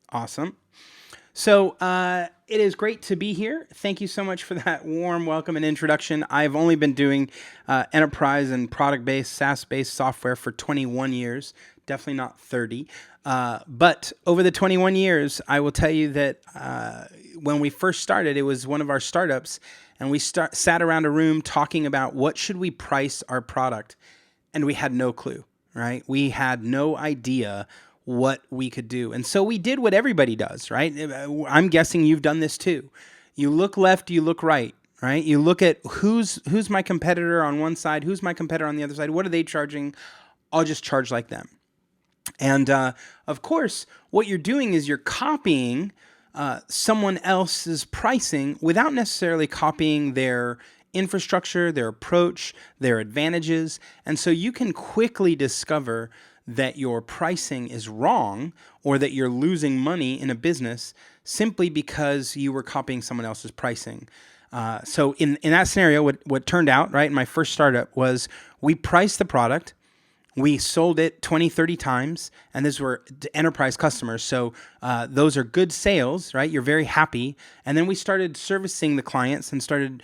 Awesome. So it is great to be here. Thank you so much for that warm welcome and introduction. I've only been doing enterprise and product-based, SaaS-based software for 21 years, definitely not 30. But over the 21 years, I will tell you that when we first started, it was one of our startups, and we sat around a room talking about what should we price our product, and we had no clue, right? We had no idea what we could do. And so we did what everybody does, right? I'm guessing you've done this too. You look left, you look right, right? You look at who's my competitor on one side, who's my competitor on the other side, what are they charging? I'll just charge like them. And of course, what you're doing is you're copying someone else's pricing without necessarily copying their infrastructure, their approach, their advantages. And so you can quickly discover that your pricing is wrong or that you're losing money in a business simply because you were copying someone else's pricing. So in that scenario, what turned out, right, in my first startup was we priced the product, we sold it 20, 30 times, and these were enterprise customers. So those are good sales, right? You're very happy. And then we started servicing the clients and started,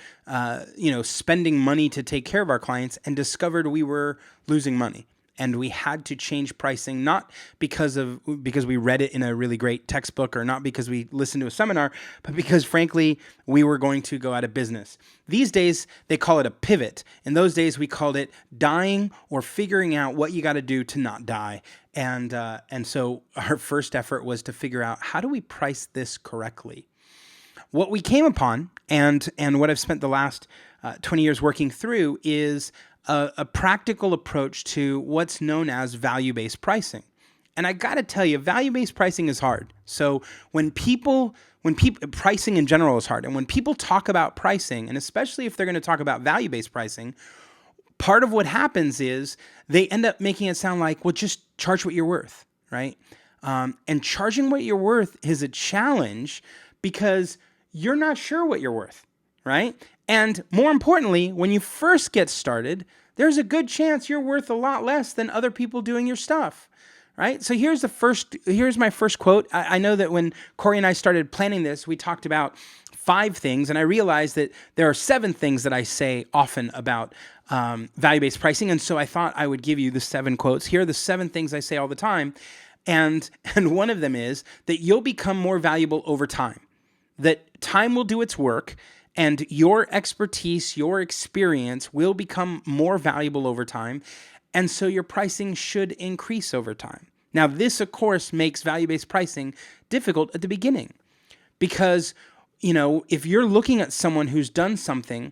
spending money to take care of our clients and discovered we were losing money. And we had to change pricing, not because we read it in a really great textbook or not because we listened to a seminar, but because frankly, we were going to go out of business. These days, they call it a pivot. In those days, we called it dying or figuring out what you got to do to not die. And so our first effort was to figure out, how do we price this correctly? What we came upon and what I've spent the last 20 years working through is a practical approach to what's known as value-based pricing. And I got to tell you, value-based pricing is hard. So when people pricing in general is hard. And when people talk about pricing, and especially if they're going to talk about value-based pricing, part of what happens is they end up making it sound like, well, just charge what you're worth, right? And charging what you're worth is a challenge because you're not sure what you're worth, right? And more importantly, when you first get started, there's a good chance you're worth a lot less than other people doing your stuff, right? So here's my first quote. I know that when Corey and I started planning this, we talked about 5 things, and I realized that there are 7 things that I say often about value-based pricing, and so I thought I would give you the 7 quotes. Here are the 7 things I say all the time, and one of them is that you'll become more valuable over time, that time will do its work, and your expertise, your experience will become more valuable over time. And so your pricing should increase over time. Now, this, of course, makes value-based pricing difficult at the beginning because, if you're looking at someone who's done something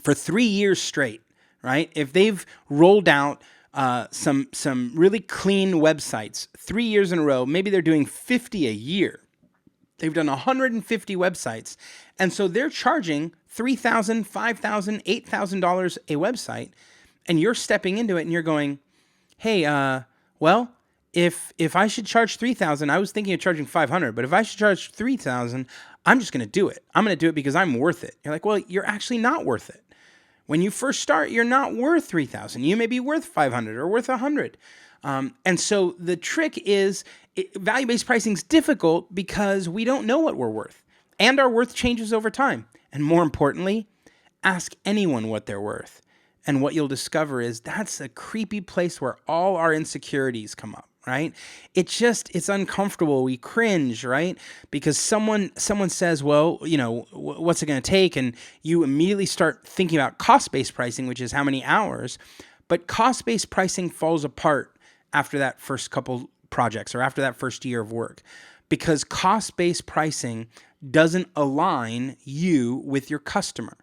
for 3 years straight, right? If they've rolled out some really clean websites 3 years in a row, maybe they're doing 50 a year. They've done 150 websites. And so they're charging $3,000, $5,000, $8,000 a website. And you're stepping into it and you're going, hey, well, if I should charge $3,000, I was thinking of charging $500, but if I should charge $3,000, I'm just going to do it. I'm going to do it because I'm worth it. You're like, well, you're actually not worth it. When you first start, you're not worth $3,000. You may be worth $500 or worth $100. And so the trick is value-based pricing is difficult because we don't know what we're worth, and our worth changes over time. And more importantly, ask anyone what they're worth. And what you'll discover is that's a creepy place where all our insecurities come up, right? It's uncomfortable. We cringe, right? Because someone says, well, what's it going to take? And you immediately start thinking about cost-based pricing, which is how many hours. But cost-based pricing falls apart after that first couple projects or after that first year of work, because cost-based pricing doesn't align you with your customer,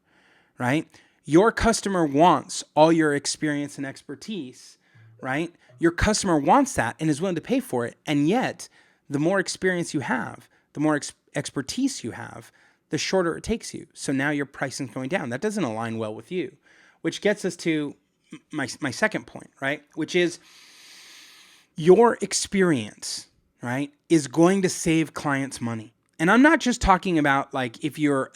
right? Your customer wants all your experience and expertise, right? Your customer wants that and is willing to pay for it. And yet, the more experience you have, the more expertise you have, the shorter it takes you. So now your pricing's going down. That doesn't align well with you, which gets us to my second point, right? Which is your experience, right, is going to save clients money. And I'm not just talking about like if you're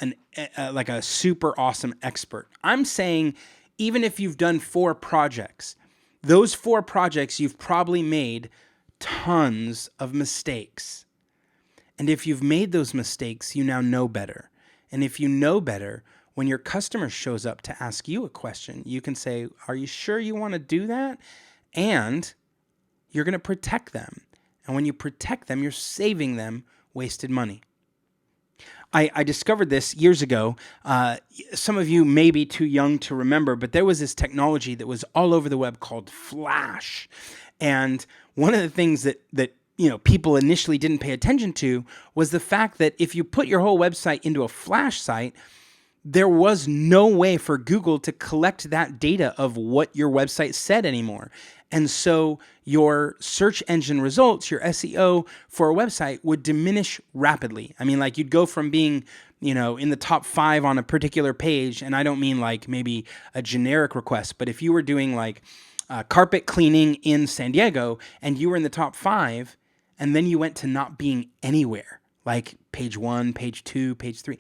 like a super awesome expert. I'm saying even if you've done 4 projects, those 4 projects you've probably made tons of mistakes. And if you've made those mistakes, you now know better. And if you know better, when your customer shows up to ask you a question, you can say, are you sure you want to do that? And you're going to protect them. And when you protect them, you're saving them wasted money. I discovered this years ago. Some of you may be too young to remember, but there was this technology that was all over the web called Flash. And one of the things that people initially didn't pay attention to was the fact that if you put your whole website into a Flash site, there was no way for Google to collect that data of what your website said anymore. And so your search engine results, your SEO for a website would diminish rapidly. I mean, like you'd go from being, in the top 5 on a particular page, and I don't mean like maybe a generic request, but if you were doing like carpet cleaning in San Diego and you were in the top 5, and then you went to not being anywhere, like page 1, page 2, page 3,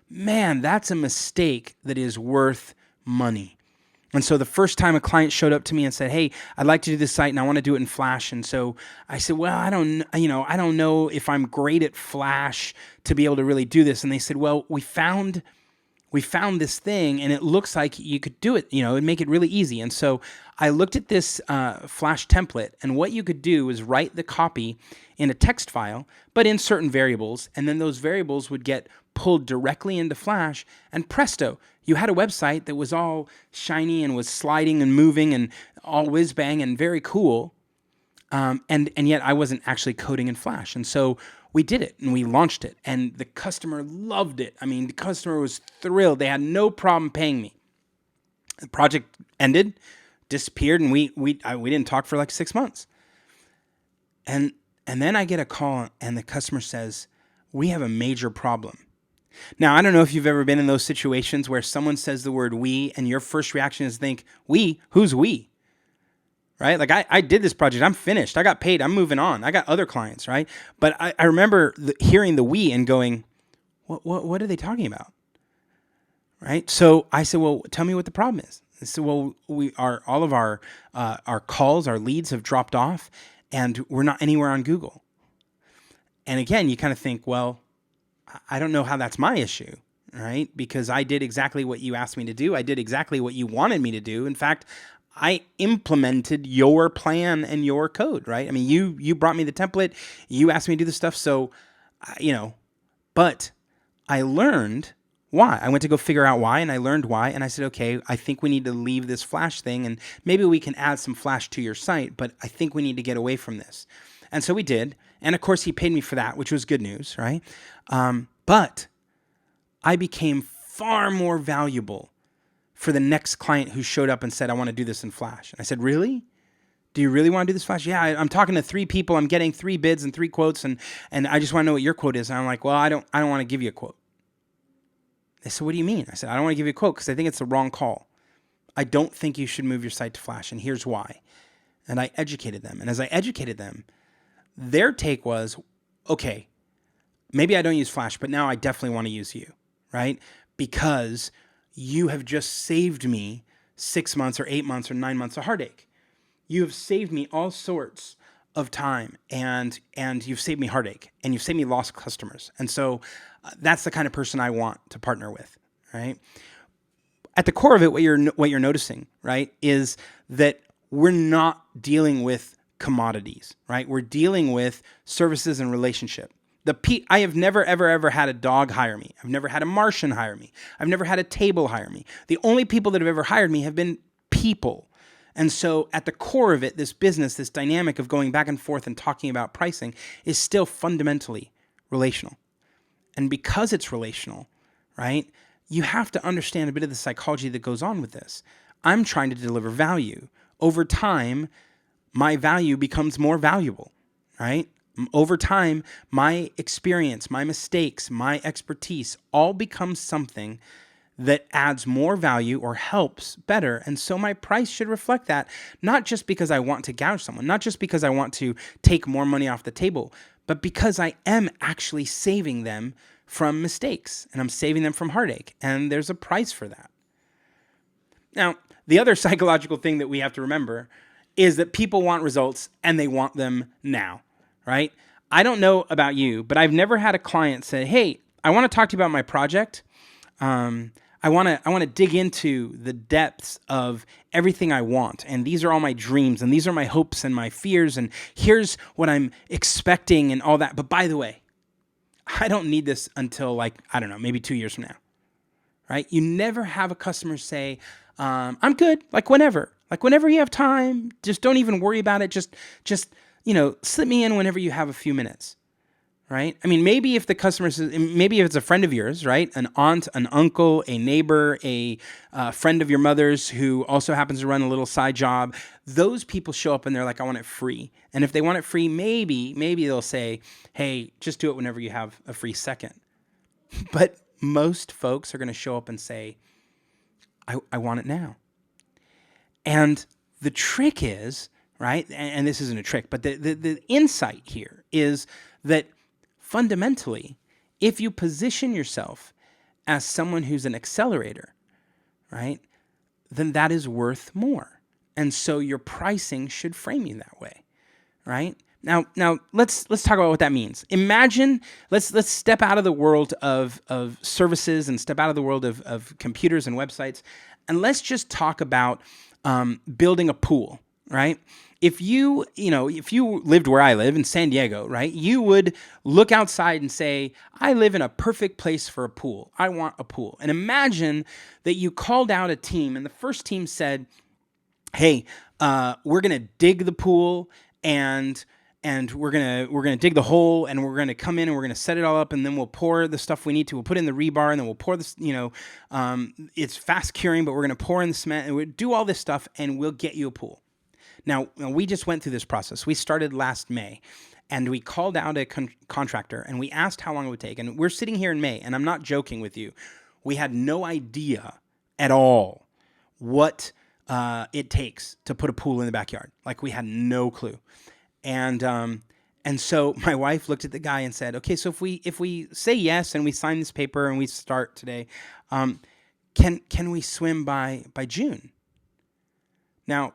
man, that's a mistake that is worth money. And so the first time a client showed up to me and said, hey, I'd like to do this site and I want to do it in Flash. And so I said, well, I don't know if I'm great at Flash to be able to really do this. And they said, well, we found this thing and it looks like you could do it, and make it really easy. And so I looked at this Flash template, and what you could do is write the copy in a text file, but in certain variables. And then those variables would get pulled directly into Flash, and presto, you had a website that was all shiny and was sliding and moving and all whiz bang and very cool. And yet I wasn't actually coding in Flash. And so we did it and we launched it, and the customer loved it. I mean, the customer was thrilled. They had no problem paying me. The project ended, disappeared, and we didn't talk for like 6 months. And then I get a call and the customer says, we have a major problem. Now, I don't know if you've ever been in those situations where someone says the word we and your first reaction is think, we? Who's we? Right? Like I did this project. I'm finished. I got paid. I'm moving on. I got other clients, right? But I remember hearing the we and going, what are they talking about? Right? So I said, well, tell me what the problem is. I said, well, all of our calls, our leads have dropped off and we're not anywhere on Google. And again, you kind of think, well, I don't know how that's my issue, right? Because I did exactly what you asked me to do. I did exactly what you wanted me to do. In fact, I implemented your plan and your code, right? I mean, you brought me the template. You asked me to do the stuff. So, but I learned why. I went to go figure out why, and I learned why. And I said, okay, I think we need to leave this Flash thing, and maybe we can add some Flash to your site, but I think we need to get away from this. And so we did. And of course, he paid me for that, which was good news, right? But I became far more valuable for the next client who showed up and said, I want to do this in Flash. And I said, really? Do you really want to do this Flash? Yeah, I'm talking to 3 people. I'm getting 3 bids and 3 quotes, and I just want to know what your quote is. And I'm like, well, I don't want to give you a quote. They said, what do you mean? I said, I don't want to give you a quote because I think it's the wrong call. I don't think you should move your site to Flash, and here's why. And I educated them. And as I educated them, their take was, okay, maybe I don't use Flash, but now I definitely want to use you, right? Because you have just saved me 6 months or 8 months or 9 months of heartache. You have saved me all sorts of time, and you've saved me heartache, and you've saved me lost customers. And so that's the kind of person I want to partner with, right? At the core of it, what you're noticing, right, is that we're not dealing with commodities, right? We're dealing with services and relationship. I have never, ever had a dog hire me. I've never had a Martian hire me. I've never had a table hire me. The only people that have ever hired me have been people. And so at the core of it, this business, this dynamic of going back and forth and talking about pricing is still fundamentally relational. And because it's relational, right, you have to understand a bit of the psychology that goes on with this. I'm trying to deliver value. Over time, my value becomes more valuable, right? Over time, my experience, my mistakes, my expertise all becomes something that adds more value or helps better. And so my price should reflect that, not just because I want to gouge someone, not just because I want to take more money off the table, but because I am actually saving them from mistakes and I'm saving them from heartache. And there's a price for that. Now, the other psychological thing that we have to remember is that people want results and they want them now, right? I don't know about you, but I've never had a client say, "Hey, I want to talk to you about my project. Um, I want to dig into the depths of everything I want, and these are all my dreams, and these are my hopes and my fears, and here's what I'm expecting, and all that. But by the way, I don't need this until, like, I don't know, maybe 2 years from now." Right? You never have a customer say, "I'm good. Like whenever you have time, just don't even worry about it. Just slip me in whenever you have a few minutes." Right? I mean, maybe if the customer says, maybe if it's a friend of yours, right? An aunt, an uncle, a neighbor, a friend of your mother's who also happens to run a little side job, those people show up and they're like, "I want it free." And if they want it free, maybe they'll say, "Hey, just do it whenever you have a free second." But most folks are going to show up and say, I want it now. And the trick is, right? And this isn't a trick, but the insight here is that fundamentally, if you position yourself as someone who's an accelerator, right, then that is worth more. And so your pricing should frame you that way, right? Now let's talk about what that means. Imagine, let's step out of the world of services and step out of the world of computers and websites, and let's just talk about building a pool, right? If you lived where I live in San Diego, right, you would look outside and say, "I live in a perfect place for a pool. I want a pool." And imagine that you called out a team, and the first team said, "Hey, we're gonna dig the pool, and we're gonna dig the hole, and we're gonna come in and we're gonna set it all up, and then we'll pour the stuff we need to. We'll put in the rebar, and then we'll pour this. It's fast curing, but we're gonna pour in the cement, and we'll do all this stuff, and we'll get you a pool." Now, we just went through this process. We started last May, and we called out a contractor, and we asked how long it would take. And we're sitting here in May, and I'm not joking with you. We had no idea at all what it takes to put a pool in the backyard. Like, we had no clue. And so my wife looked at the guy and said, "Okay, so if we say yes and we sign this paper and we start today, can we swim by June?" Now,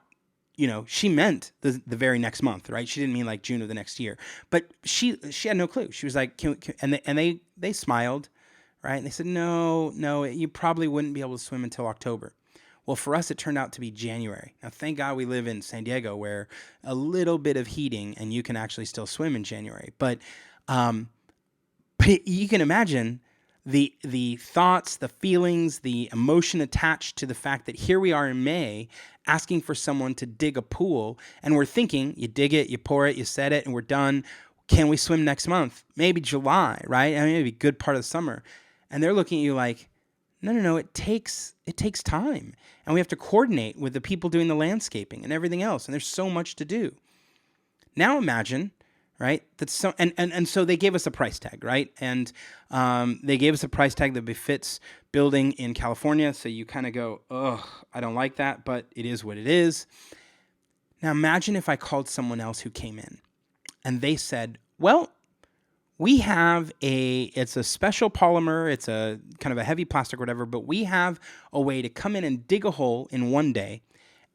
she meant the very next month, right? She didn't mean like June of the next year. But she had no clue. She was like, and they smiled, right? And they said, "No, you probably wouldn't be able to swim until October." Well, for us, it turned out to be January. Now, thank God we live in San Diego, where a little bit of heating and you can actually still swim in January. But you can imagine the thoughts, the feelings, the emotion attached to the fact that here we are in May asking for someone to dig a pool, and we're thinking, you dig it, you pour it, you set it, and we're done. Can we swim next month? Maybe July, right? I mean, maybe a good part of the summer. And they're looking at you like, no, it takes time. And we have to coordinate with the people doing the landscaping and everything else. And there's so much to do. Now imagine, right? And so they gave us a price tag, right? And they gave us a price tag that befits building in California. So you kind of go, "Ugh, I don't like that, but it is what it is." Now imagine if I called someone else who came in and they said, "Well, it's a special polymer, it's a kind of a heavy plastic or whatever, but we have a way to come in and dig a hole in one day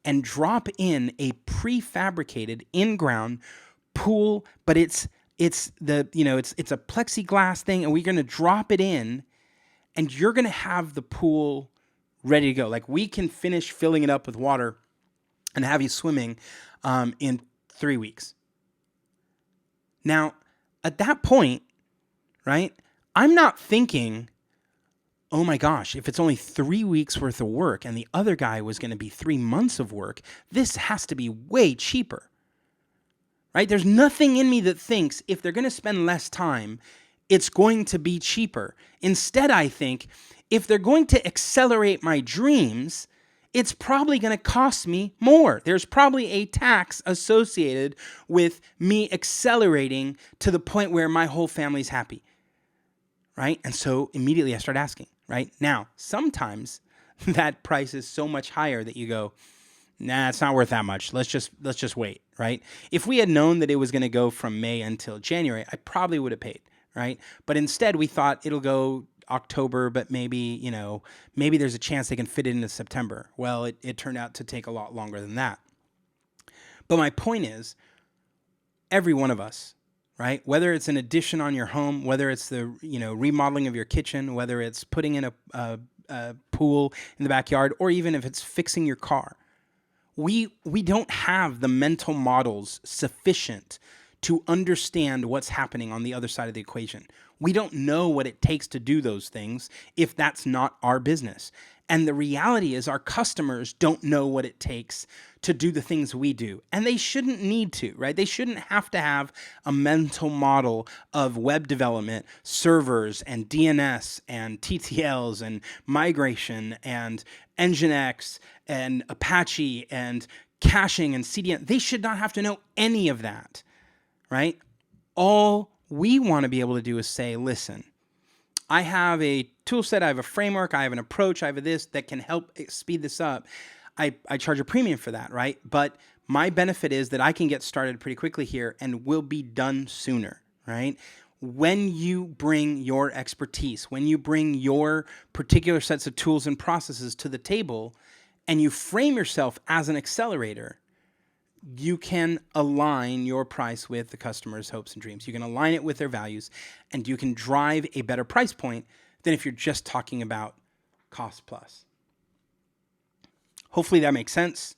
and drop in a prefabricated in-ground pool, but it's a plexiglass thing, and we're going to drop it in, and you're going to have the pool ready to go. Like, we can finish filling it up with water and have you swimming in 3 weeks." Now, at that point, right, I'm not thinking, "Oh my gosh, if it's only 3 weeks worth of work and the other guy was going to be 3 months of work, this has to be way cheaper." Right? There's nothing in me that thinks if they're going to spend less time, it's going to be cheaper. Instead, I think if they're going to accelerate my dreams, it's probably going to cost me more. There's probably a tax associated with me accelerating to the point where my whole family's happy, right? And so immediately I start asking, right? Now, sometimes that price is so much higher that you go, "Nah, it's not worth that much. Let's just wait," right? If we had known that it was going to go from May until January, I probably would have paid, right? But instead we thought it'll go October, but maybe there's a chance they can fit it into September. Well, it turned out to take a lot longer than that. But my point is, every one of us, right? Whether it's an addition on your home, whether it's the remodeling of your kitchen, whether it's putting in a pool in the backyard, or even if it's fixing your car. We don't have the mental models sufficient to understand what's happening on the other side of the equation. We don't know what it takes to do those things if that's not our business. And the reality is our customers don't know what it takes to do the things we do. And they shouldn't need to, right? They shouldn't have to have a mental model of web development, servers and DNS and TTLs and migration and Nginx and Apache and caching and CDN. They should not have to know any of that, right? All we want to be able to do is say, listen, I have a tool set, I have a framework, I have an approach, I have this that can help speed this up. I charge a premium for that, right? But my benefit is that I can get started pretty quickly here and will be done sooner, right? When you bring your expertise, when you bring your particular sets of tools and processes to the table and you frame yourself as an accelerator, you can align your price with the customer's hopes and dreams. You can align it with their values, and you can drive a better price point than if you're just talking about cost plus. Hopefully that makes sense.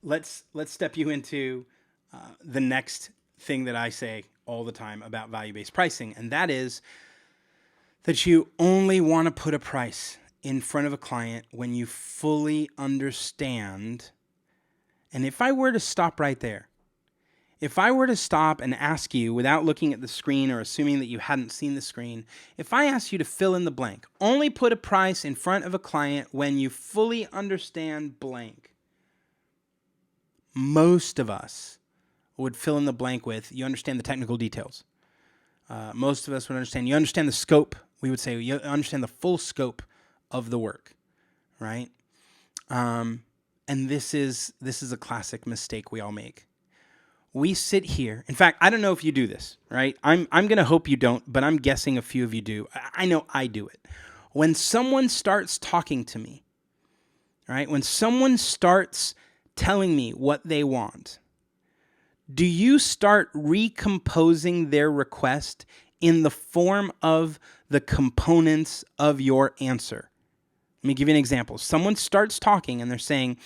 Let's step you into the next thing that I say all the time about value-based pricing, and that is that you only want to put a price in front of a client when you fully understand. And if I were to stop right there, if I were to stop and ask you without looking at the screen or assuming that you hadn't seen the screen, if I asked you to fill in the blank, only put a price in front of a client when you fully understand blank, most of us would fill in the blank with, you understand the technical details. Most of us would understand, you understand the scope. We would say, you understand the full scope of the work, right? And this is a classic mistake we all make. We sit here. In fact, I don't know if you do this, right? I'm going to hope you don't, but I'm guessing a few of you do. I know I do it. When someone starts talking to me, right? When someone starts telling me what they want, do you start recomposing their request in the form of the components of your answer? Let me give you an example. Someone starts talking and they're saying,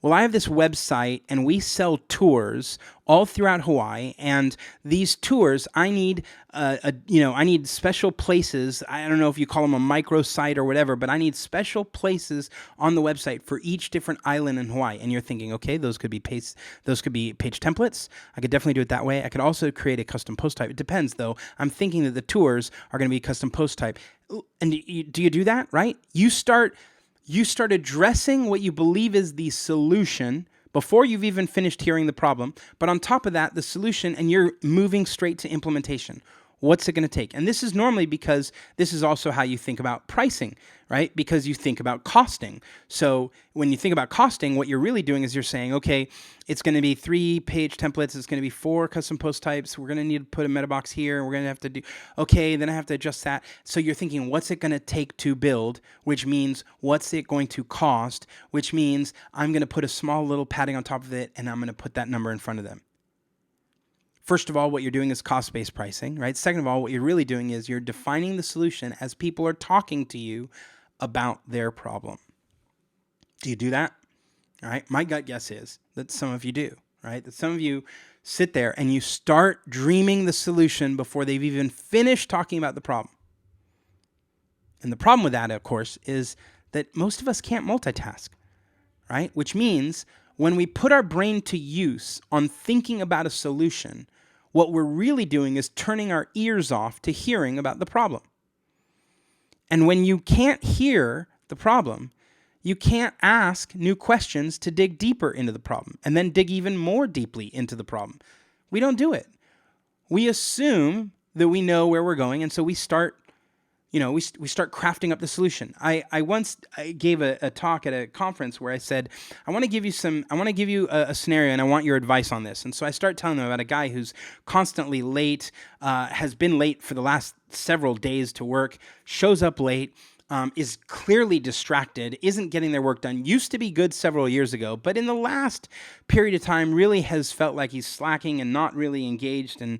well, I have this website and we sell tours all throughout Hawaii, and these tours, I need, I need special places. I don't know if you call them a microsite or whatever, but I need special places on the website for each different island in Hawaii. And you're thinking, okay, those could be page templates. I could definitely do it that way. I could also create a custom post type. It depends, though. I'm thinking that the tours are going to be custom post type. And do you do that, right? You start addressing what you believe is the solution before you've even finished hearing the problem. But on top of that, the solution, and you're moving straight to implementation. What's it going to take? And this is normally because this is also how you think about pricing, right? Because you think about costing. So when you think about costing, what you're really doing is you're saying, okay, it's going to be 3 page templates. It's going to be 4 custom post types. We're going to need to put a meta box here. We're going to have to do, okay, then I have to adjust that. So you're thinking, what's it going to take to build, which means what's it going to cost, which means I'm going to put a small little padding on top of it, and I'm going to put that number in front of them. First of all, what you're doing is cost-based pricing, right? Second of all, what you're really doing is you're defining the solution as people are talking to you about their problem. Do you do that? All right. My gut guess is that some of you do, right? That some of you sit there and you start dreaming the solution before they've even finished talking about the problem. And the problem with that, of course, is that most of us can't multitask, right? Which means when we put our brain to use on thinking about a solution, what we're really doing is turning our ears off to hearing about the problem. And when you can't hear the problem, you can't ask new questions to dig deeper into the problem and then dig even more deeply into the problem. We don't do it. We assume that we know where we're going, and so we start start crafting up the solution. I once gave a talk at a conference where I said, I want to give you a scenario and I want your advice on this. And so I start telling them about a guy who's constantly late, has been late for the last several days to work, shows up late, is clearly distracted, isn't getting their work done, used to be good several years ago, but in the last period of time really has felt like he's slacking and not really engaged and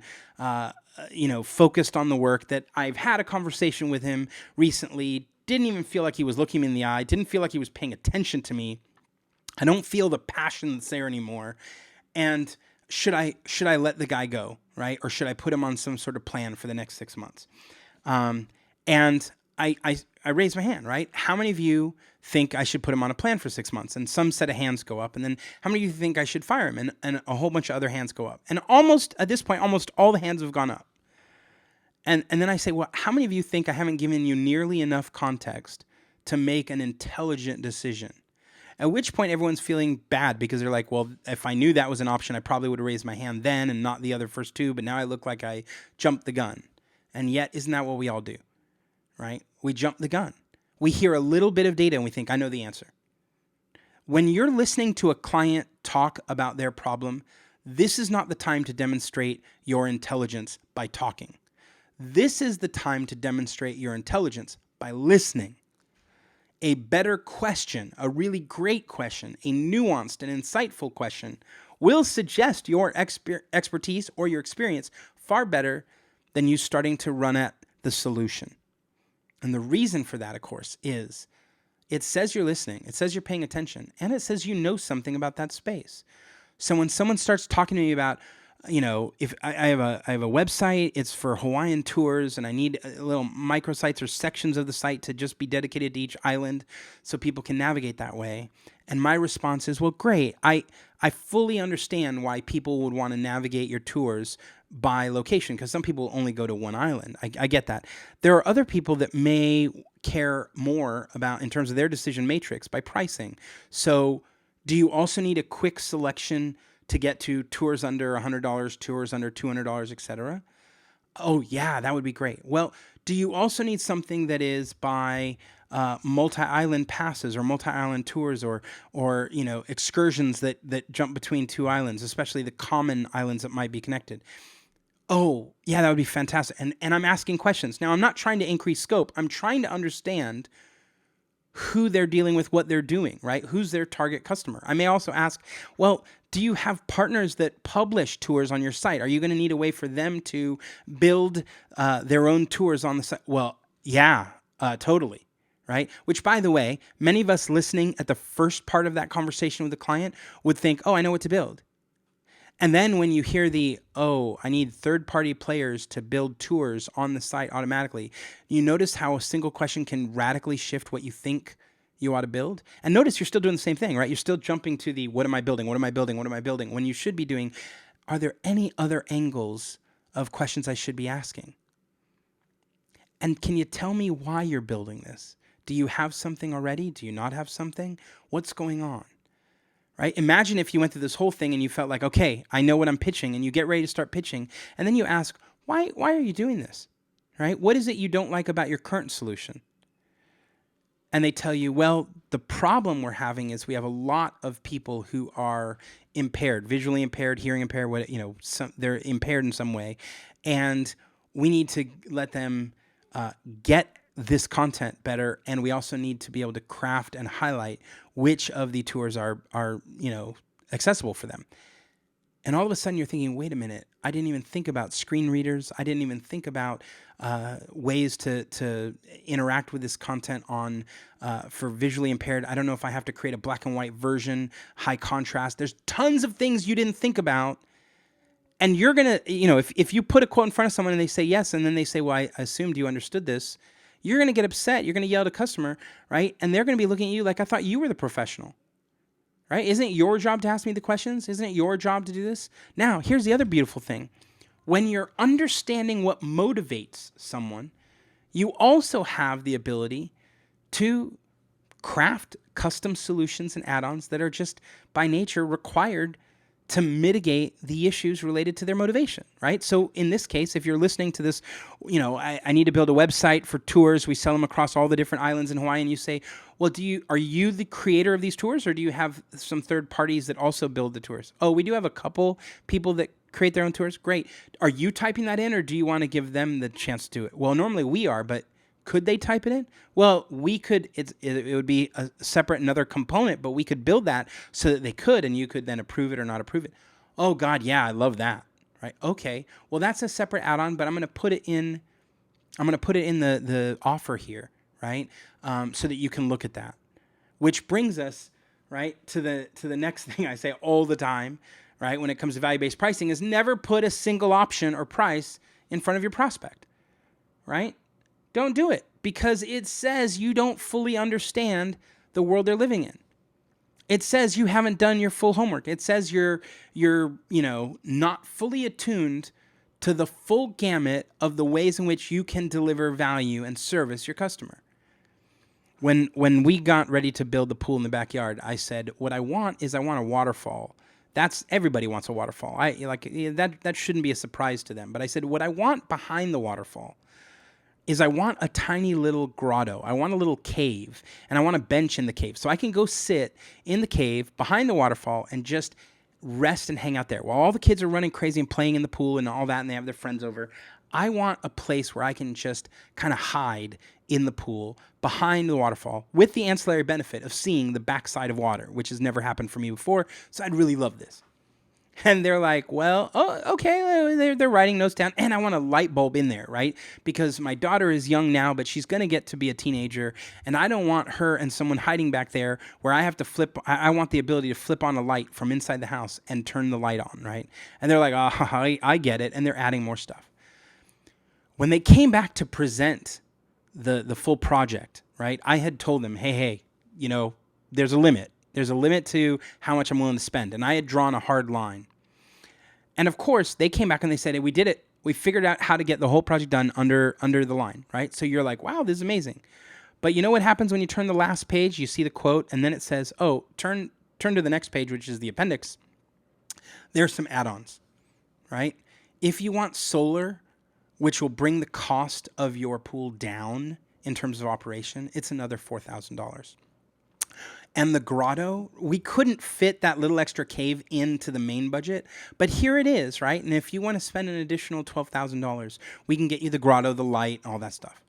focused on the work, that I've had a conversation with him recently, didn't even feel like he was looking me in the eye, didn't feel like he was paying attention to me. I don't feel the passion that's there anymore. And should I let the guy go, right? Or should I put him on some sort of plan for the next 6 months? And I raised my hand, right? How many of you think I should put him on a plan for 6 months? And some set of hands go up. And then how many of you think I should fire him? And a whole bunch of other hands go up. And almost, at this point, almost all the hands have gone up. And then I say, well, how many of you think I haven't given you nearly enough context to make an intelligent decision? At which point everyone's feeling bad because they're like, well, if I knew that was an option, I probably would have raised my hand then and not the other first two, but now I look like I jumped the gun. And yet, isn't that what we all do, right? We jump the gun. We hear a little bit of data and we think, I know the answer. When you're listening to a client talk about their problem, this is not the time to demonstrate your intelligence by talking. This is the time to demonstrate your intelligence by listening. A better question, a really great question, a nuanced and insightful question will suggest your expertise or your experience far better than you starting to run at the solution. And the reason for that, of course, is it says you're listening, it says you're paying attention, and it says you know something about that space. So when someone starts talking to me about, if I have a website, it's for Hawaiian tours, and I need little microsites or sections of the site to just be dedicated to each island so people can navigate that way. And my response is, well, great. I fully understand why people would want to navigate your tours by location, because some people only go to one island. I get that. There are other people that may care more about, in terms of their decision matrix, by pricing. So do you also need a quick selection to get to tours under $100, tours under $200, etc.? Oh, yeah, that would be great. Well, do you also need something that is by multi-island passes or multi-island tours or excursions that jump between two islands, especially the common islands that might be connected? Oh, yeah, that would be fantastic. And I'm asking questions. Now, I'm not trying to increase scope. I'm trying to understand who they're dealing with, what they're doing, right? Who's their target customer? I may also ask, well, do you have partners that publish tours on your site? Are you going to need a way for them to build their own tours on the site? Well, yeah, totally, right? Which, by the way, many of us listening at the first part of that conversation with the client would think, oh, I know what to build. And then when you hear I need third-party players to build tours on the site automatically, you notice how a single question can radically shift what you think you ought to build. And notice you're still doing the same thing, right? You're still jumping to the, what am I building? What am I building? What am I building? When you should be doing, are there any other angles of questions I should be asking? And can you tell me why you're building this? Do you have something already? Do you not have something? What's going on? Right? Imagine if you went through this whole thing and you felt like, okay, I know what I'm pitching, and you get ready to start pitching, and then you ask, why are you doing this? Right? What is it you don't like about your current solution? And they tell you, well, the problem we're having is we have a lot of people who are impaired, visually impaired, hearing impaired, they're impaired in some way, and we need to let them get this content better, and we also need to be able to craft and highlight which of the tours are accessible for them. And all of a sudden you're thinking, wait a minute, I didn't even think about screen readers. I didn't even think about ways to interact with this content for visually impaired. I don't know if I have to create a black and white version, high contrast. There's tons of things you didn't think about. And you're going to, if you put a quote in front of someone and they say yes, and then they say, well, I assumed you understood this, you're going to get upset. You're going to yell at a customer, right? And they're going to be looking at you like, I thought you were the professional, right? Isn't it your job to ask me the questions? Isn't it your job to do this? Now, here's the other beautiful thing. When you're understanding what motivates someone, you also have the ability to craft custom solutions and add-ons that are just by nature required to mitigate the issues related to their motivation, right? So in this case, if you're listening to this, I need to build a website for tours. We sell them across all the different islands in Hawaii. And you say, well, are you the creator of these tours, or do you have some third parties that also build the tours? Oh, we do have a couple people that create their own tours. Great. Are you typing that in, or do you want to give them the chance to do it? Well, normally we are, but Could they type it in? Well, we could. It would be a separate another component, but we could build that so that they could, and you could then approve it or not approve it. Oh God, yeah, I love that. Right? Okay. Well, that's a separate add-on, but I'm going to put it in. I'm going to put it in the offer here, right? So that you can look at that. Which brings us right to the next thing I say all the time, right? When it comes to value-based pricing, is never put a single option or price in front of your prospect, right? Don't do it because it says you don't fully understand the world they're living in. It says you haven't done your full homework. It says you're not fully attuned to the full gamut of the ways in which you can deliver value and service your customer. When we got ready to build the pool in the backyard, I said, what I want a waterfall. That's everybody wants a waterfall. That shouldn't be a surprise to them. But I said, what I want behind the waterfall is I want a tiny little grotto. I want a little cave, and I want a bench in the cave. So I can go sit in the cave behind the waterfall and just rest and hang out there. While all the kids are running crazy and playing in the pool and all that, and they have their friends over, I want a place where I can just kind of hide in the pool behind the waterfall with the ancillary benefit of seeing the backside of water, which has never happened for me before. So I'd really love this. And they're like, well, okay, they're writing notes down, and I want a light bulb in there, right? Because my daughter is young now, but she's going to get to be a teenager, and I don't want her and someone hiding back there where I have to flip. I want the ability to flip on a light from inside the house and turn the light on, right? And they're like, oh, I get it, and they're adding more stuff. When they came back to present the full project, right, I had told them, hey, there's a limit. There's a limit to how much I'm willing to spend. And I had drawn a hard line. And of course, they came back and they said, hey, we did it. We figured out how to get the whole project done under the line, right? So you're like, wow, this is amazing. But you know what happens when you turn the last page? You see the quote, and then it says, oh, turn to the next page, which is the appendix. There's some add-ons, right? If you want solar, which will bring the cost of your pool down in terms of operation, it's another $4,000. And the grotto, we couldn't fit that little extra cave into the main budget, but here it is, right? And if you want to spend an additional $12,000, we can get you the grotto, the light, all that stuff.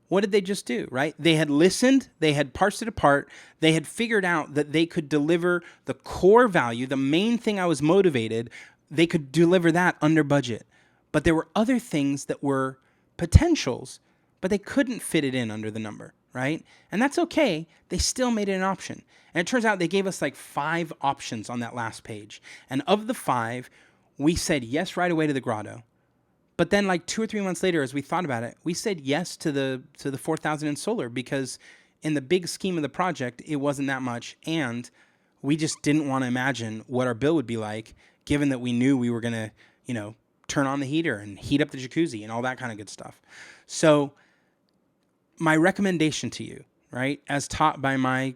What did they just do, right? They had listened, they had parsed it apart, they had figured out that they could deliver the core value, the main thing I was motivated, they could deliver that under budget. But there were other things that were potentials, but they couldn't fit it in under the number, right? And that's okay. They still made it an option. And it turns out they gave us like 5 options on that last page. And of the 5, we said yes right away to the grotto. But then like 2 or 3 months later, as we thought about it, we said yes to the 4,000 in solar because in the big scheme of the project, it wasn't that much. And we just didn't want to imagine what our bill would be like, given that we knew we were going to, turn on the heater and heat up the jacuzzi and all that kind of good stuff. So my recommendation to you, right, as taught by my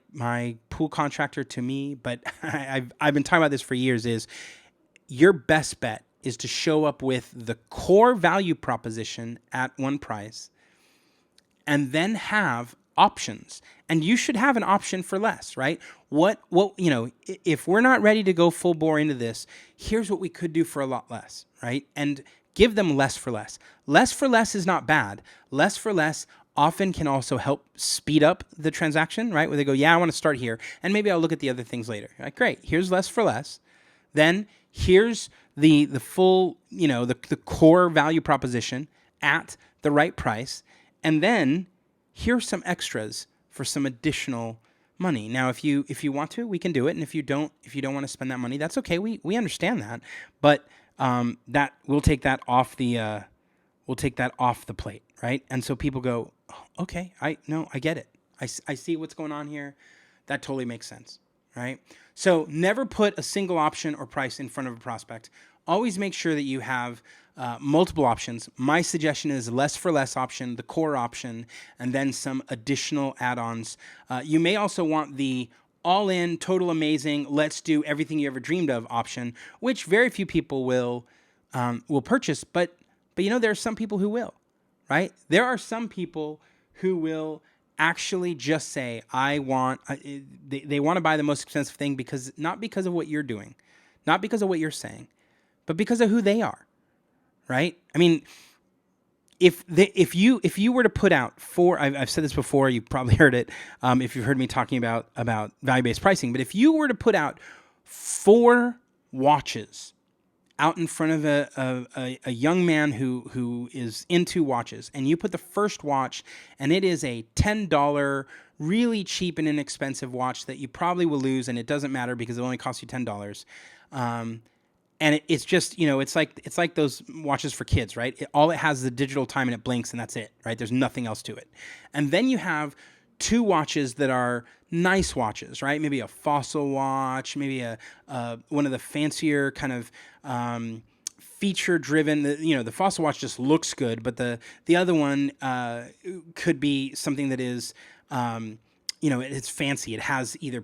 pool contractor to me, but I've been talking about this for years, is your best bet is to show up with the core value proposition at one price and then have options. And you should have an option for less, right? If we're not ready to go full bore into this, here's what we could do for a lot less, right? And give them less for less. Less for less is not bad. Less for less often can also help speed up the transaction, right? Where they go, yeah, I want to start here, and maybe I'll look at the other things later. Like, great, here's less for less. Then here's the full, the core value proposition at the right price. And then here's some extras for some additional money. Now, if you want to, we can do it. And if you don't want to spend that money, that's okay. We understand that. But that we'll take that off the plate, right? And so people go, oh, okay, I get it. I see what's going on here. That totally makes sense, right? So never put a single option or price in front of a prospect. Always make sure that you have multiple options. My suggestion is less for less option, the core option, and then some additional add-ons. You may also want the all-in, total amazing, let's do everything you ever dreamed of option, which very few people will purchase. But there are some people who will, right? There are some people who will actually just say, they want to buy the most expensive thing not because of what you're doing, not because of what you're saying, but because of who they are, right? I mean, if you were to put out four, I've said this before, you've probably heard it, if you've heard me talking about value-based pricing, but if you were to put out four watches out in front of a young man who is into watches, and you put the first watch, and it is a $10 really cheap and inexpensive watch that you probably will lose, and it doesn't matter because it only costs you $10. And it's just, it's like those watches for kids, right? All it has is the digital time and it blinks and that's it, right? There's nothing else to it. And then you have two watches that are nice watches, right? Maybe a Fossil watch, maybe a one of the fancier kind of feature-driven. The Fossil watch just looks good, but the other one could be something that is it's fancy. It has either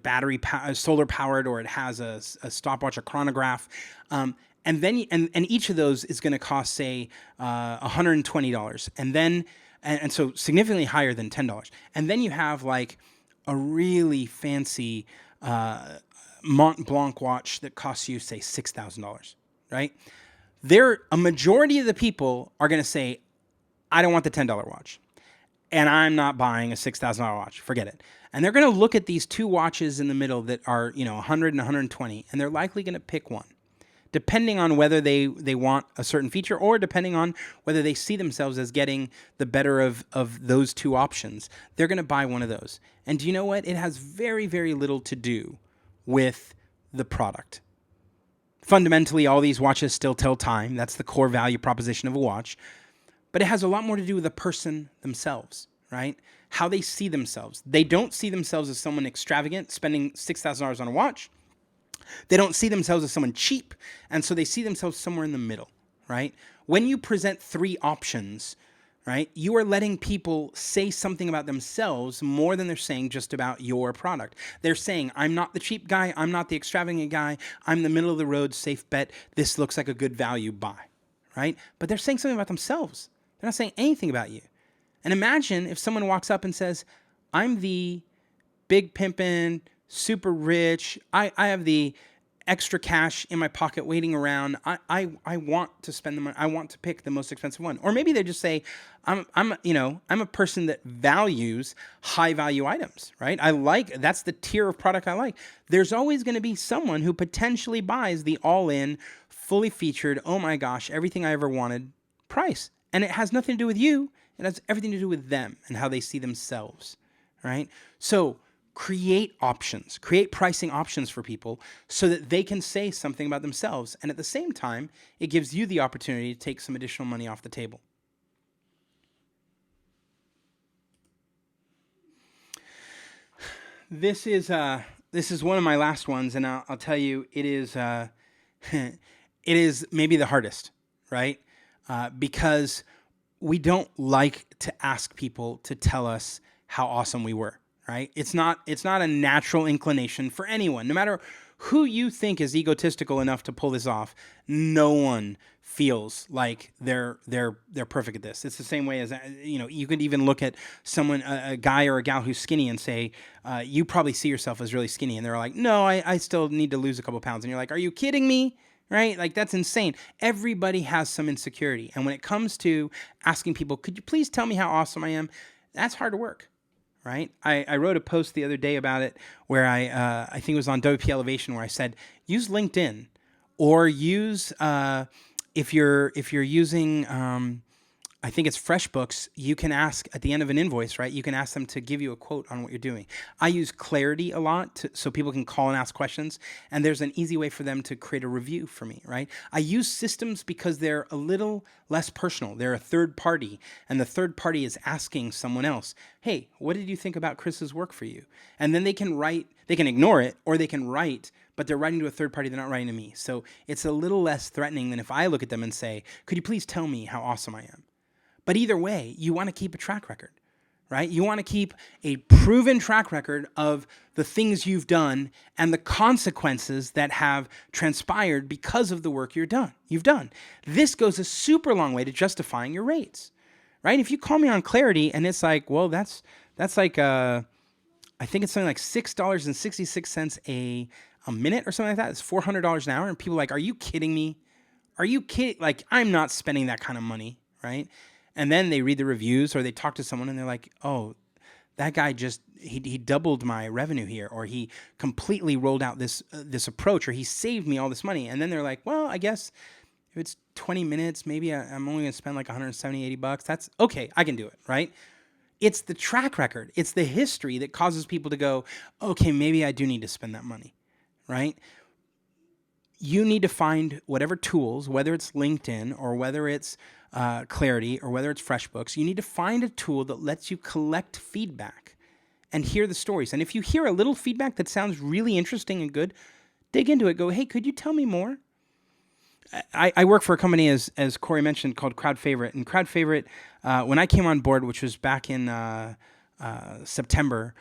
solar powered, or it has a stopwatch, a chronograph, and then and each of those is going to cost, say, $120, and so significantly higher than $10. And then you have like a really fancy Mont Blanc watch that costs you, say, $6,000, right? A majority of the people are going to say, I don't want the $10 watch, and I'm not buying a $6,000 watch. Forget it. And they're going to look at these two watches in the middle that are, 100 and 120, and they're likely going to pick one, depending on whether they want a certain feature, or depending on whether they see themselves as getting the better of those two options. They're going to buy one of those. And do you know what? It has very, very little to do with the product. Fundamentally, all these watches still tell time. That's the core value proposition of a watch. But it has a lot more to do with the person themselves, right? How they see themselves. They don't see themselves as someone extravagant, spending $6,000 on a watch. They don't see themselves as someone cheap, and so they see themselves somewhere in the middle, right? When you present three options, right, you are letting people say something about themselves more than they're saying just about your product. They're saying, I'm not the cheap guy, I'm not the extravagant guy, I'm the middle of the road, safe bet, this looks like a good value, buy, right? But they're saying something about themselves. They're not saying anything about you. And imagine if someone walks up and says, I'm the big pimpin', super rich, I have the extra cash in my pocket waiting around. I want to spend the money. I want to pick the most expensive one. Or maybe they just say, I'm a person that values high value items, right? That's the tier of product I like. There's always going to be someone who potentially buys the all-in, fully featured, oh my gosh, everything I ever wanted price. And it has nothing to do with you. It has everything to do with them and how they see themselves, right? So create options, create pricing options for people so that they can say something about themselves. And at the same time, it gives you the opportunity to take some additional money off the table. This is one of my last ones, and I'll tell you, it is it is maybe the hardest, right? Because we don't like to ask people to tell us how awesome we were, right? It's not a natural inclination for anyone. No matter who you think is egotistical enough to pull this off, no one feels like they're perfect at this. It's the same way as, you could even look at someone, a guy or a gal who's skinny, and say, you probably see yourself as really skinny. And they're like, no, I still need to lose a couple pounds. And you're like, are you kidding me? Right? Like, that's insane. Everybody has some insecurity. And when it comes to asking people, could you please tell me how awesome I am? That's hard work, right? I wrote a post the other day about it where I think it was on WP Elevation, where I said, use LinkedIn, or use, if you're using, I think it's FreshBooks, you can ask at the end of an invoice, right? You can ask them to give you a quote on what you're doing. I use Clarity a lot so people can call and ask questions, and there's an easy way for them to create a review for me, right? I use systems because they're a little less personal. They're a third party, and the third party is asking someone else, hey, what did you think about Chris's work for you? And then they can ignore it, or they can write, but they're writing to a third party, they're not writing to me. So it's a little less threatening than if I look at them and say, could you please tell me how awesome I am? But either way, you want to keep a track record, right? You want to keep a proven track record of the things you've done and the consequences that have transpired because of the work you've done. This goes a super long way to justifying your rates, right? If you call me on Clarity and it's like, well, that's like, I think it's something like $6.66 a minute or something like that. It's $400 an hour. And people are like, are you kidding me? Are you kidding? Like, I'm not spending that kind of money, right? And then they read the reviews or they talk to someone and they're like, oh, that guy just, he doubled my revenue here, or he completely rolled out this approach, or he saved me all this money. And then they're like, well, I guess if it's 20 minutes, maybe I'm only going to spend like 170, 80 bucks. That's okay. I can do it, right? It's the track record. It's the history that causes people to go, okay, maybe I do need to spend that money, right? You need to find whatever tools, whether it's LinkedIn or whether it's Clarity or whether it's FreshBooks, you need to find a tool that lets you collect feedback and hear the stories. And if you hear a little feedback that sounds really interesting and good, dig into it. Go, hey, could you tell me more? I work for a company, as Corey mentioned, called Crowd Favorite. And Crowd Favorite, when I came on board, which was back in September,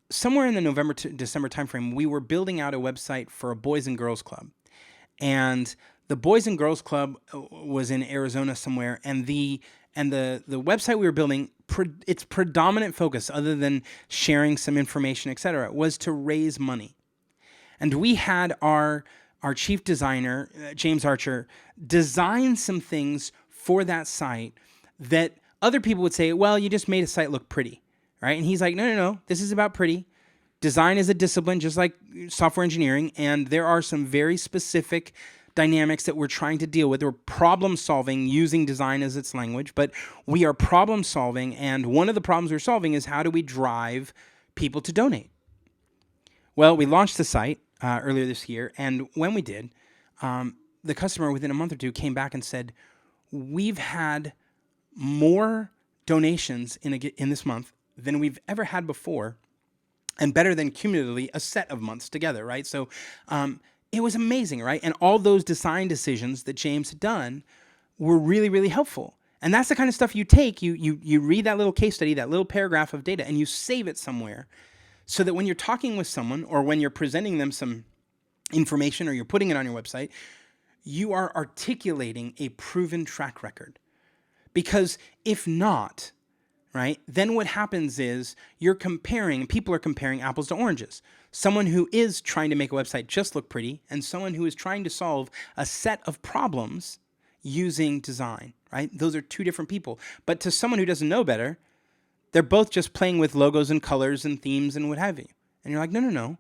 somewhere in the November to December timeframe, we were building out a website for a Boys and Girls Club. And the Boys and Girls Club was in Arizona somewhere, and the website we were building, its predominant focus, other than sharing some information, etc., was to raise money. And we had our chief designer, James Archer, design some things for that site that other people would say, well, you just made a site look pretty, right? And he's like, no, this is about pretty. Design is a discipline, just like software engineering, and there are some very specific dynamics that we're trying to deal with. We're problem solving using design as its language, but we are problem solving, and one of the problems we're solving is how do we drive people to donate? Well, we launched the site earlier this year, and when we did, the customer within a month or two came back and said, we've had more donations in this month than we've ever had before, and better than cumulatively a set of months together, right? So it was amazing, right? And all those design decisions that James had done were really, really helpful. And that's the kind of stuff you take, you read that little case study, that little paragraph of data, and you save it somewhere so that when you're talking with someone or when you're presenting them some information or you're putting it on your website, you are articulating a proven track record. Because if not, right, then what happens is people are comparing apples to oranges. Someone who is trying to make a website just look pretty and someone who is trying to solve a set of problems using design, right? Those are two different people. But to someone who doesn't know better, they're both just playing with logos and colors and themes and what have you. And you're like, no,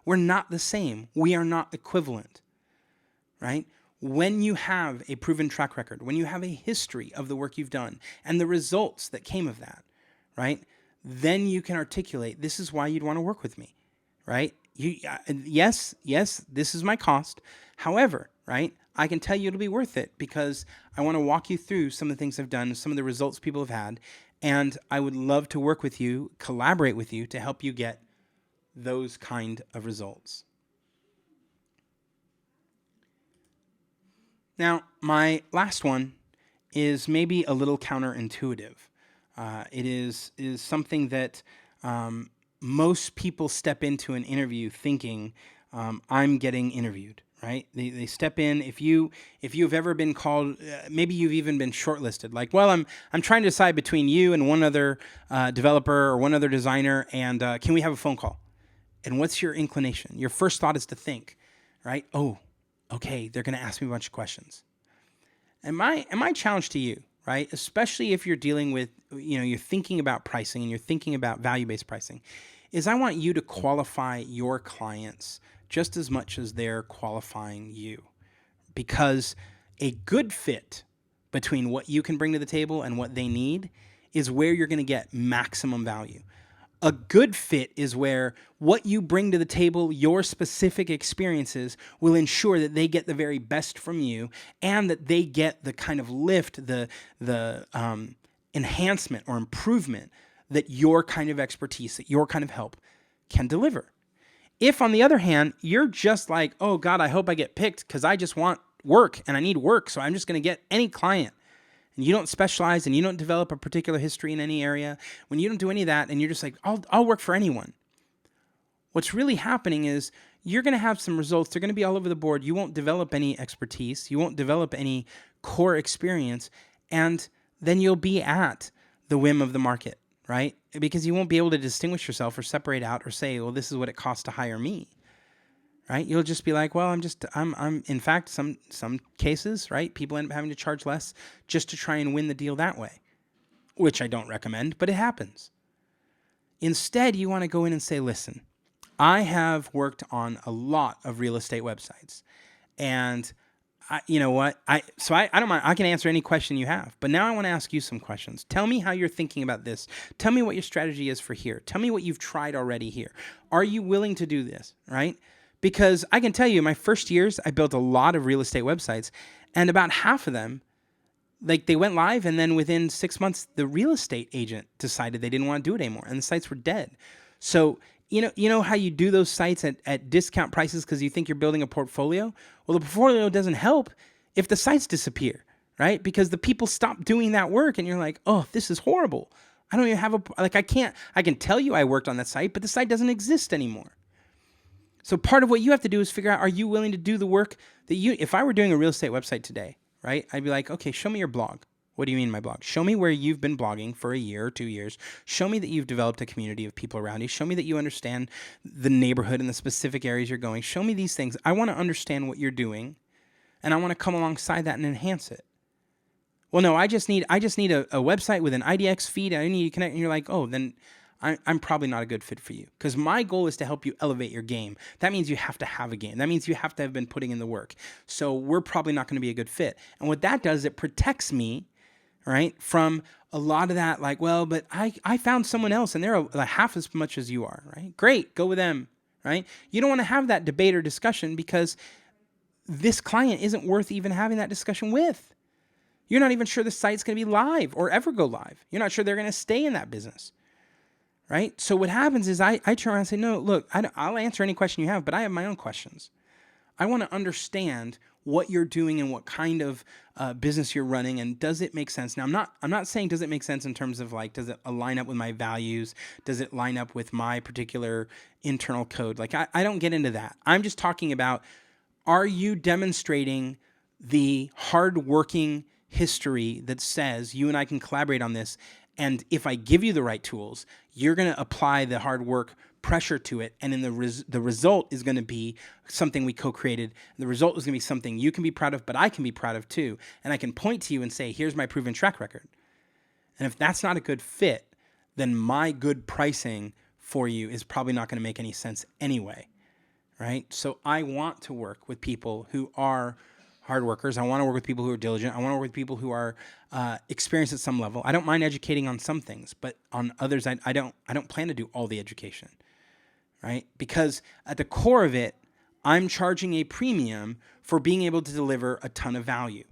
we're not the same. We are not equivalent, right? When you have a proven track record, when you have a history of the work you've done and the results that came of that, right? Then you can articulate, this is why you'd want to work with me, right? Yes, this is my cost. However, right, I can tell you it'll be worth it because I want to walk you through some of the things I've done, some of the results people have had, and I would love to work with you, collaborate with you to help you get those kind of results. Now, my last one is maybe a little counterintuitive. It is something that most people step into an interview thinking, I'm getting interviewed, right? They step in. If you've ever been called, maybe you've even been shortlisted. Like, well, I'm trying to decide between you and one other developer or one other designer, and can we have a phone call? And what's your inclination? Your first thought is to think, right? Oh, okay, they're going to ask me a bunch of questions. And my challenge to you, right, especially if you're dealing with, you're thinking about pricing and you're thinking about value-based pricing, is I want you to qualify your clients just as much as they're qualifying you. Because a good fit between what you can bring to the table and what they need is where you're going to get maximum value. A good fit is where what you bring to the table, your specific experiences, will ensure that they get the very best from you and that they get the kind of lift, the enhancement or improvement that your kind of expertise, that your kind of help can deliver. If, on the other hand, you're just like, oh, God, I hope I get picked because I just want work and I need work, so I'm just going to get any client. And you don't specialize and you don't develop a particular history in any area, when you don't do any of that and you're just like, I'll work for anyone. What's really happening is you're going to have some results. They're going to be all over the board. You won't develop any expertise. You won't develop any core experience. And then you'll be at the whim of the market, right? Because you won't be able to distinguish yourself or separate out or say, well, this is what it costs to hire me, right? You'll just be like, well, I'm in fact, some cases, right? People end up having to charge less just to try and win the deal that way, which I don't recommend, but it happens. Instead, you want to go in and say, listen, I have worked on a lot of real estate websites, and you know what? I don't mind. I can answer any question you have, but now I want to ask you some questions. Tell me how you're thinking about this. Tell me what your strategy is for here. Tell me what you've tried already here. Are you willing to do this, right? Because I can tell you, my first years, I built a lot of real estate websites, and about half of them, like, they went live, and then within 6 months, the real estate agent decided they didn't want to do it anymore, and the sites were dead. So you know how you do those sites at discount prices because you think you're building a portfolio? Well, the portfolio doesn't help if the sites disappear, right? Because the people stop doing that work, and you're like, oh, this is horrible. I don't even have I can tell you I worked on that site, but the site doesn't exist anymore. So part of what you have to do is figure out, are you willing to do the work that if I were doing a real estate website today, right? I'd be like, okay, show me your blog. What do you mean my blog? Show me where you've been blogging for a year or 2 years. Show me that you've developed a community of people around you. Show me that you understand the neighborhood and the specific areas you're going. Show me these things. I want to understand what you're doing, and I want to come alongside that and enhance it. Well, no, I just need a website with an IDX feed. I need to connect, and you're like, oh, then I'm probably not a good fit for you, because my goal is to help you elevate your game. That means you have to have a game. That means you have to have been putting in the work. So we're probably not going to be a good fit. And what that does, it protects me, right, from a lot of that, like, well, but I found someone else and they're like half as much as you are, right? Great, go with them, right? You don't want to have that debate or discussion because this client isn't worth even having that discussion with. You're not even sure the site's going to be live or ever go live. You're not sure they're going to stay in that business. Right? So what happens is I turn around and say, no, look, I'll answer any question you have, but I have my own questions. I want to understand what you're doing and what kind of business you're running, and does it make sense? Now, I'm not saying does it make sense in terms of like, does it line up with my values? Does it line up with my particular internal code? Like, I don't get into that. I'm just talking about, are you demonstrating the hardworking history that says you and I can collaborate on this? And if I give you the right tools, you're going to apply the hard work pressure to it. And then the result is going to be something we co-created. The result is going to be something you can be proud of, but I can be proud of too. And I can point to you and say, here's my proven track record. And if that's not a good fit, then my good pricing for you is probably not going to make any sense anyway, right? So I want to work with people who are hard workers. I want to work with people who are diligent. I want to work with people who are experienced at some level. I don't mind educating on some things, but on others, I don't plan to do all the education, right? Because at the core of it, I'm charging a premium for being able to deliver a ton of value,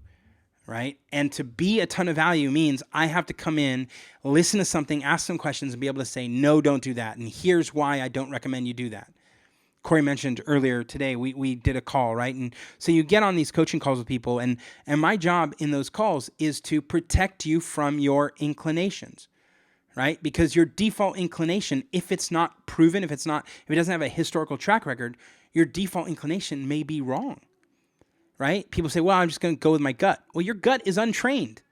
right? And to be a ton of value means I have to come in, listen to something, ask some questions, and be able to say, no, don't do that. And here's why I don't recommend you do that. Corey mentioned earlier today, we did a call, right? And so you get on these coaching calls with people, and my job in those calls is to protect you from your inclinations, right? Because your default inclination, if it's not proven, if it doesn't have a historical track record, your default inclination may be wrong, right? People say, well, I'm just going to go with my gut. Well, your gut is untrained.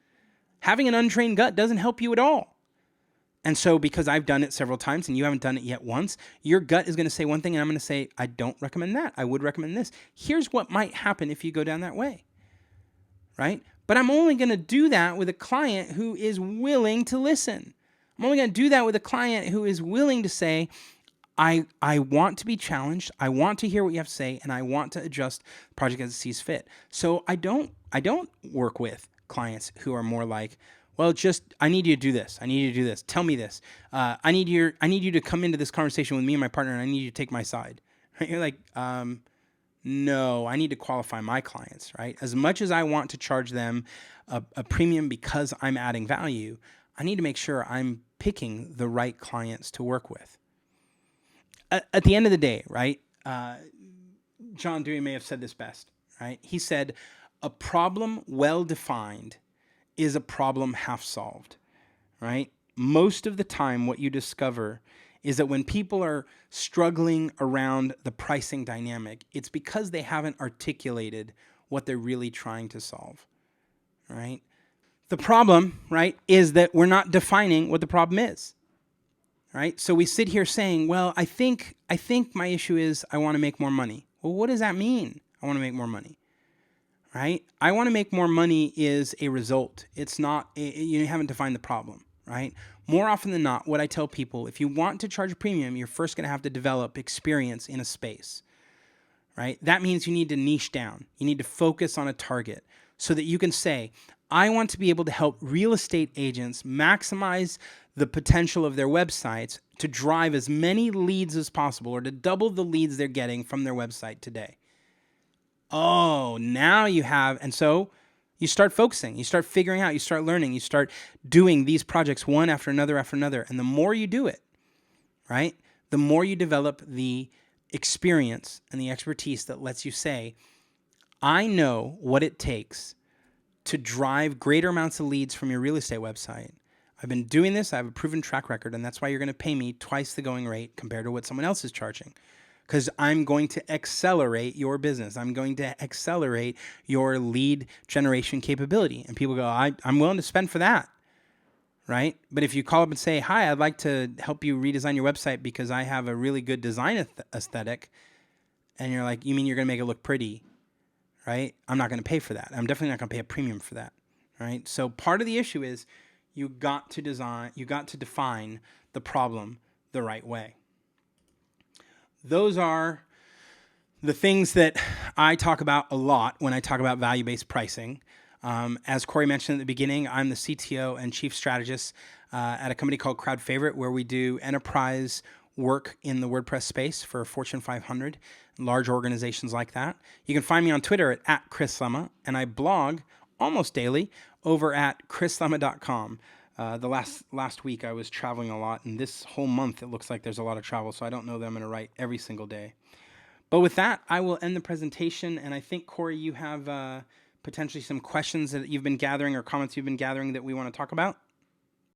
Having an untrained gut doesn't help you at all. And so because I've done it several times and you haven't done it yet once, your gut is going to say one thing and I'm going to say, I don't recommend that. I would recommend this. Here's what might happen if you go down that way, right? But I'm only going to do that with a client who is willing to listen. I'm only going to do that with a client who is willing to say, I want to be challenged. I want to hear what you have to say, and I want to adjust the project as it sees fit. So I don't work with clients who are more like, well, I need you to do this. I need you to do this. Tell me this. I need you to come into this conversation with me and my partner, and I need you to take my side. Right? You're like, no, I need to qualify my clients, right? As much as I want to charge them a premium because I'm adding value, I need to make sure I'm picking the right clients to work with. At the end of the day, right? John Dewey may have said this best, right? He said, a problem well defined is a problem half solved, right? Most of the time, what you discover is that when people are struggling around the pricing dynamic, it's because they haven't articulated what they're really trying to solve, right? The problem, right, is that we're not defining what the problem is, right? So we sit here saying, well, I think my issue is I want to make more money. Well, what does that mean? I want to make more money, right? I want to make more money is a result. It's not, you haven't defined the problem, right? More often than not, what I tell people, if you want to charge a premium, you're first going to have to develop experience in a space, right? That means you need to niche down. You need to focus on a target so that you can say, I want to be able to help real estate agents maximize the potential of their websites to drive as many leads as possible, or to double the leads they're getting from their website today. Oh, now you have, and so you start focusing, you start figuring out, you start learning, you start doing these projects one after another after another. And the more you do it, right, the more you develop the experience and the expertise that lets you say, I know what it takes to drive greater amounts of leads from your real estate website. I've been doing this. I have a proven track record, and that's why you're going to pay me twice the going rate compared to what someone else is charging. Because I'm going to accelerate your business. I'm going to accelerate your lead generation capability. And people go, I'm willing to spend for that, right? But if you call up and say, hi, I'd like to help you redesign your website because I have a really good design aesthetic, and you're like, you mean you're going to make it look pretty, right? I'm not going to pay for that. I'm definitely not going to pay a premium for that, right? So part of the issue is you got to define the problem the right way. Those are the things that I talk about a lot when I talk about value-based pricing. As Corey mentioned at the beginning, I'm the CTO and chief strategist at a company called Crowd Favorite, where we do enterprise work in the WordPress space for Fortune 500, large organizations like that. You can find me on Twitter at Chris Lemma, and I blog almost daily over at chrislemma.com. The last week I was traveling a lot, and this whole month it looks like there's a lot of travel, so I don't know that I'm going to write every single day. But with that, I will end the presentation, and I think, Corey, you have potentially some questions that you've been gathering or comments you've been gathering that we want to talk about.